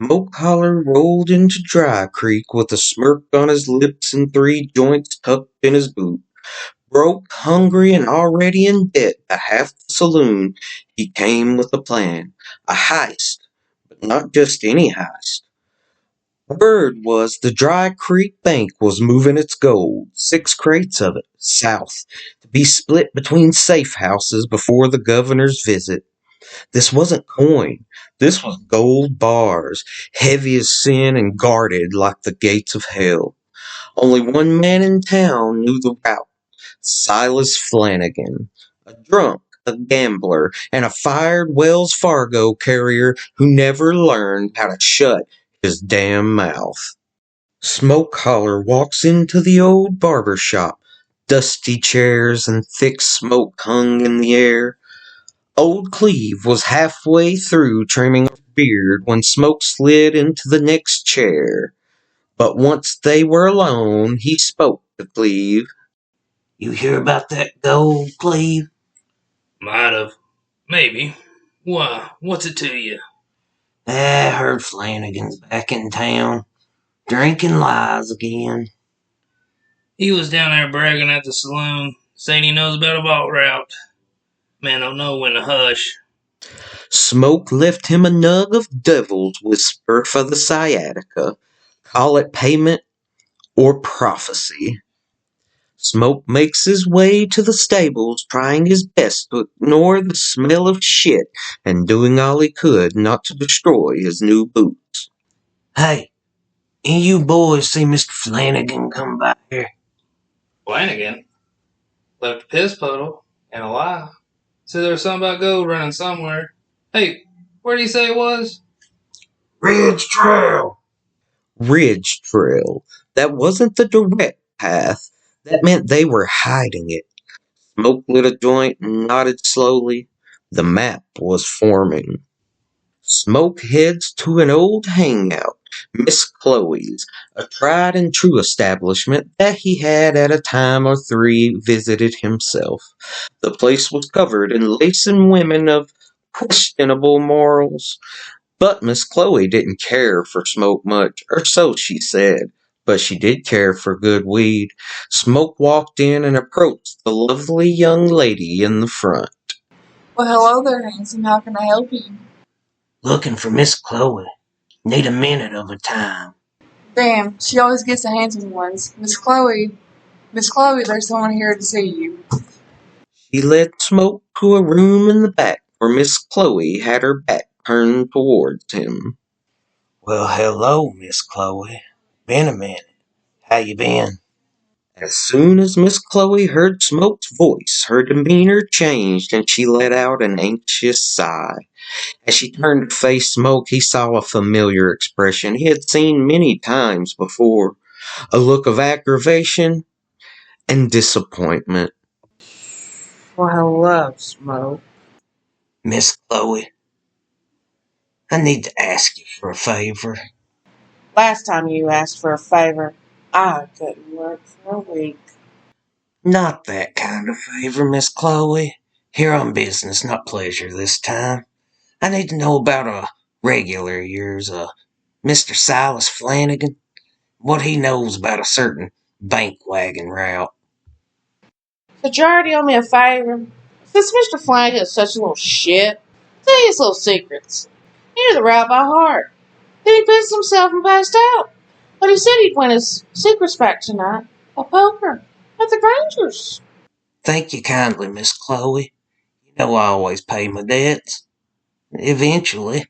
Smoke Holler rolled into Dry Creek with a smirk on his lips and 3 joints tucked in his boot. Broke, hungry, and already in debt to half the saloon, he came with a plan. A heist, but not just any heist. Word was the Dry Creek Bank was moving its gold, 6 crates of it, south, to be split between safe houses before the governor's visit. This wasn't coin. This was gold bars, heavy as sin and guarded like the gates of hell. Only one man in town knew the route. Silas Flanagan. A drunk, a gambler, and a fired Wells Fargo carrier who never learned how to shut his damn mouth. Smoke Holler walks into the old barber shop. Dusty chairs and thick smoke hung in the air. Old Cleve was halfway through trimming his beard when Smoke slid into the next chair. But once they were alone, he spoke to Cleve. "You hear about that gold, Cleve?" Might have. Maybe. Why, what's it to you? "I heard Flanagan's back in town, drinking lies again." He was down there bragging at the saloon, saying he knows about a vault route. Man don't know when to hush. Smoke left him a nug of devil's whisper for the sciatica. Call it payment or prophecy. Smoke makes his way to the stables, trying his best to ignore the smell of shit and doing all he could not to destroy his new boots. "Hey, any you boys see Mr. Flanagan come by here?" Flanagan left a piss puddle and a lie. Said there was something about gold running somewhere. Hey, where do you say it was? "Ridge Trail." Ridge Trail. That wasn't the direct path. That meant they were hiding it. Smoke lit a joint and nodded slowly. The map was forming. Smoke heads to an old hangout, Miss Chloe's, a tried and true establishment that he had at a time or 3 visited himself. The place was covered in lacing women of questionable morals. But Miss Chloe didn't care for Smoke much, or so she said. But she did care for good weed. Smoke walked in and approached the lovely young lady in the front. Well, hello there, handsome. How can I help you? "Looking for Miss Chloe. Need a minute of her time." Damn, she always gets the handsome ones. Miss Chloe, there's someone here to see you. She led Smoke to a room in the back where Miss Chloe had her back turned towards him. "Well, hello, Miss Chloe. Been a minute. How you been?" As soon as Miss Chloe heard Smoke's voice, her demeanor changed and she let out an anxious sigh. As she turned to face Smoke, he saw a familiar expression he had seen many times before, a look of aggravation and disappointment. Well, hello, Smoke. "Miss Chloe, I need to ask you for a favor." Last time you asked for a favor, I couldn't work for a week. "Not that kind of favor, Miss Chloe. Here on business, not pleasure this time. I need to know about a regular of yours, Mr. Silas Flanagan, what he knows about a certain bank wagon route." Could you already owe me a favor? Since Mr. Flanagan is such a little shit, tell you his little secrets. He knew the route by heart. Then he pissed himself and passed out. But he said he'd win his secrets back tonight at poker at the Grangers. "Thank you kindly, Miss Chloe. You know I always pay my debts. Eventually."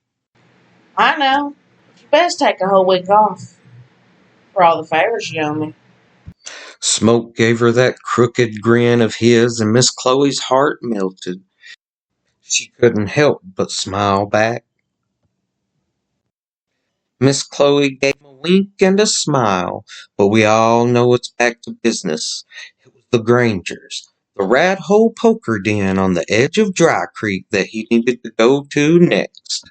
I know. But you best take a whole week off for all the favors you owe me. Smoke gave her that crooked grin of his, and Miss Chloe's heart melted. She couldn't help but smile back. Miss Chloe gave him a wink and a smile, but we all know it's back to business. It was the Grangers, the rat hole poker den on the edge of Dry Creek that he needed to go to next.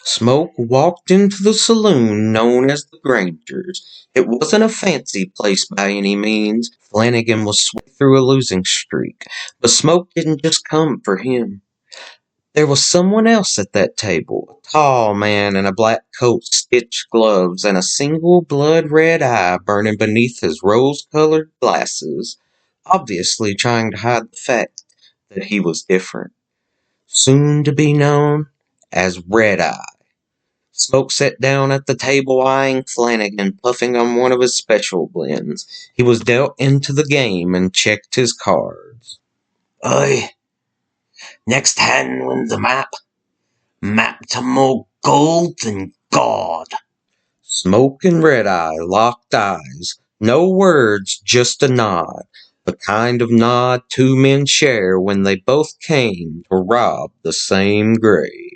Smoke walked into the saloon known as the Grangers. It wasn't a fancy place by any means. Flanagan was swept through a losing streak, but Smoke didn't just come for him. There was someone else at that table, a tall man in a black coat, stitched gloves, and a single blood-red eye burning beneath his rose-colored glasses, obviously trying to hide the fact that he was different. Soon to be known as Red Eye. Smoke sat down at the table eyeing Flanagan, puffing on one of his special blends. He was dealt into the game and checked his cards. Aye, next hand wins a map. Map to more gold than God. Smoke and Red Eye locked eyes. No words, just a nod. The kind of nod two men share when they both came to rob the same grave.